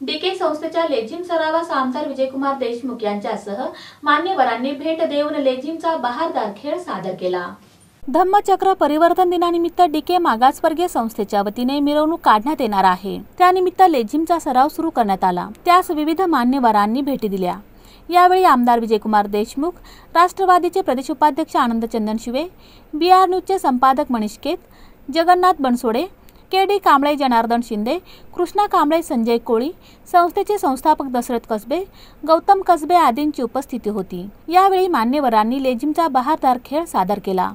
DK संस्थेच्या लेझिम सरावास आमदार विजयकुमार देशमुख यांच्यासह मान्यवरांनी भेट देऊन लेझिमचा बहारदार खेळ सादर केला। धम्मचक्र परिवर्तन दिनानिमित्त डीके मागासवर्गीय संस्थेच्या वतीने मिरवणूक काढण्यात येणार आहे। त्यानिमित्त लेझिमचा सराव सुरू करण्यात आला। त्यास विविध मान्यवरांनी भेटी दिल्या। यावेळी आमदार विजयकुमार देशमुख, राष्ट्रवादीचे प्रदेश उपाध्यक्ष आनंद चंदनशिवे, BR न्यूजचे संपादक मनीष केत, जगन्नाथ बनसोडे, KD कांबळे जनार्दन शिंदे, कृष्णा कांबळे संजय कोळी, संस्थेचे संस्थापक दशरथ कसबे, गौतम कसबे आदींची उपस्थिती होती। यावेळी मान्यवरांनी लेझिमचा बहारदार खेळ सादर केला।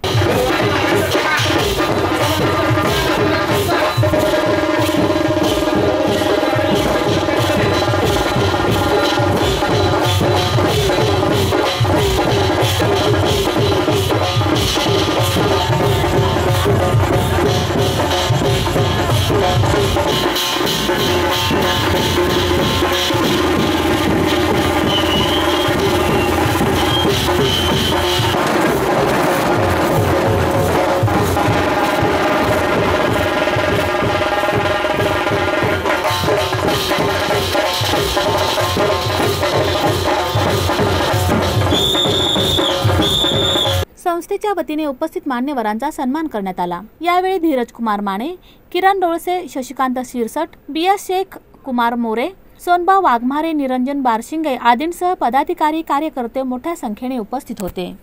संस्थेच्या वतीने उपस्थित मान्यवरांचा सन्मान करण्यात आला। यावेळी धीरज कुमार माने, किरण डोळसे, शशिकांत शिरसट, BS शेख, कुमार मोरे, सोनबा वाघमारे, निरंजन बारशिंगे आदींसह पदाधिकारी कार्यकर्ते मोठ्या संख्येने उपस्थित होते।